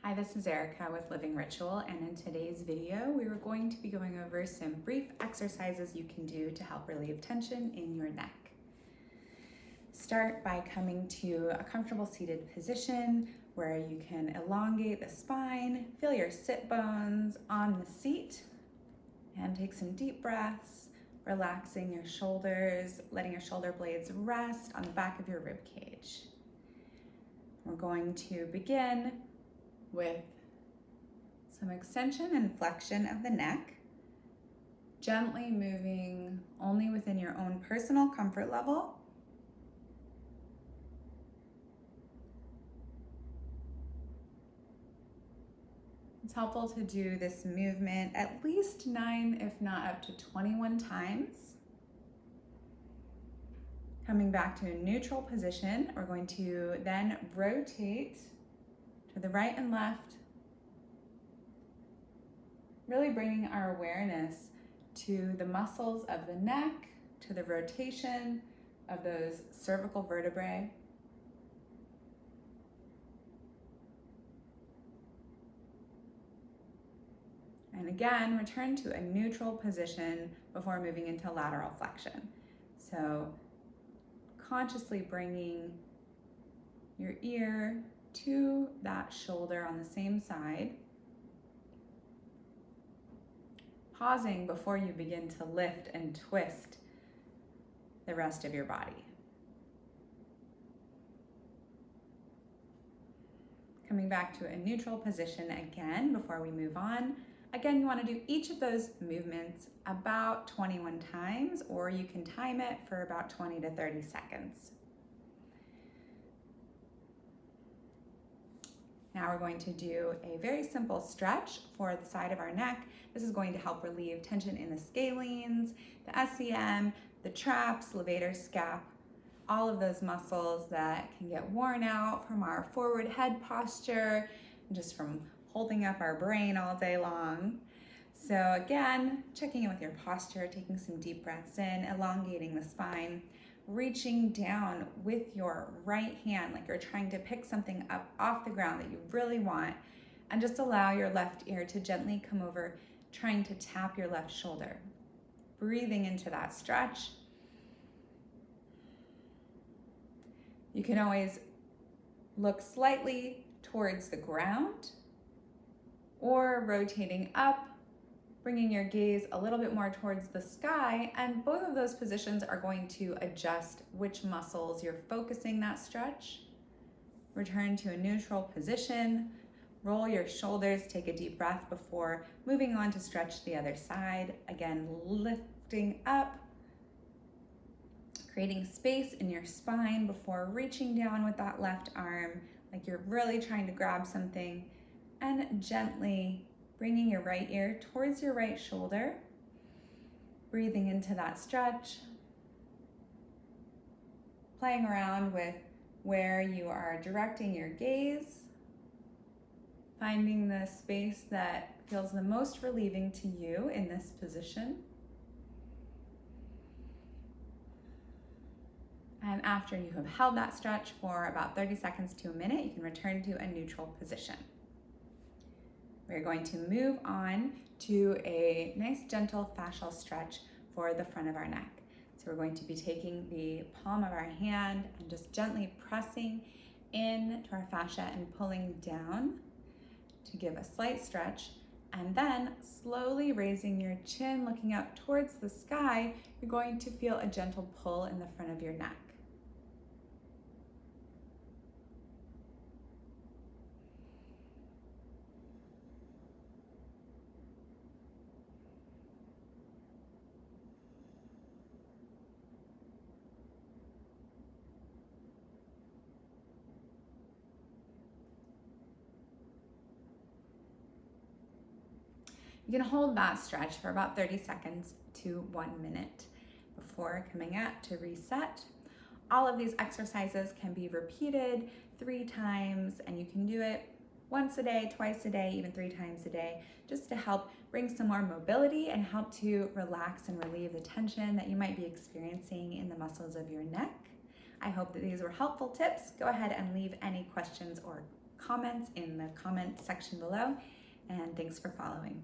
Hi, this is Erica with Living Ritual, and in today's video, we are going to be going over some brief exercises you can do to help relieve tension in your neck. Start by coming to a comfortable seated position where you can elongate the spine, feel your sit bones on the seat, and take some deep breaths, relaxing your shoulders, letting your shoulder blades rest on the back of your rib cage. We're going to begin with some extension and flexion of the neck, gently moving only within your own personal comfort level. It's helpful to do this movement at least 9, if not up to 21 times. Coming back to a neutral position, we're going to then rotate to the right and left, really bringing our awareness to the muscles of the neck, to the rotation of those cervical vertebrae. And again, return to a neutral position before moving into lateral flexion. So consciously bringing your ear to that shoulder on the same side. Pausing before you begin to lift and twist the rest of your body. Coming back to a neutral position again before we move on. Again, you want to do each of those movements about 21 times, or you can time it for about 20 to 30 seconds. Now we're going to do a very simple stretch for the side of our neck. This is going to help relieve tension in the scalenes, the SCM, the traps, levator scap, all of those muscles that can get worn out from our forward head posture, just from holding up our brain all day long. So again, checking in with your posture, taking some deep breaths in, elongating the spine, reaching down with your right hand like you're trying to pick something up off the ground that you really want, and just allow your left ear to gently come over, trying to tap your left shoulder. Breathing into that stretch. You can always look slightly towards the ground or rotating up, bringing your gaze a little bit more towards the sky, and both of those positions are going to adjust which muscles you're focusing that stretch. Return to a neutral position, roll your shoulders, take a deep breath before moving on to stretch the other side. Again, lifting up, creating space in your spine before reaching down with that left arm, like you're really trying to grab something, and gently bringing your right ear towards your right shoulder, breathing into that stretch, playing around with where you are directing your gaze, finding the space that feels the most relieving to you in this position. And after you have held that stretch for about 30 seconds to a minute, you can return to a neutral position. We're going to move on to a nice gentle fascial stretch for the front of our neck. So we're going to be taking the palm of our hand and just gently pressing into our fascia and pulling down to give a slight stretch. And then slowly raising your chin, looking up towards the sky, you're going to feel a gentle pull in the front of your neck. You can hold that stretch for about 30 seconds to 1 minute before coming up to reset. All of these exercises can be repeated 3 times, and you can do it once a day, twice a day, even 3 times a day, just to help bring some more mobility and help to relax and relieve the tension that you might be experiencing in the muscles of your neck. I hope that these were helpful tips. Go ahead and leave any questions or comments in the comment section below. And thanks for following.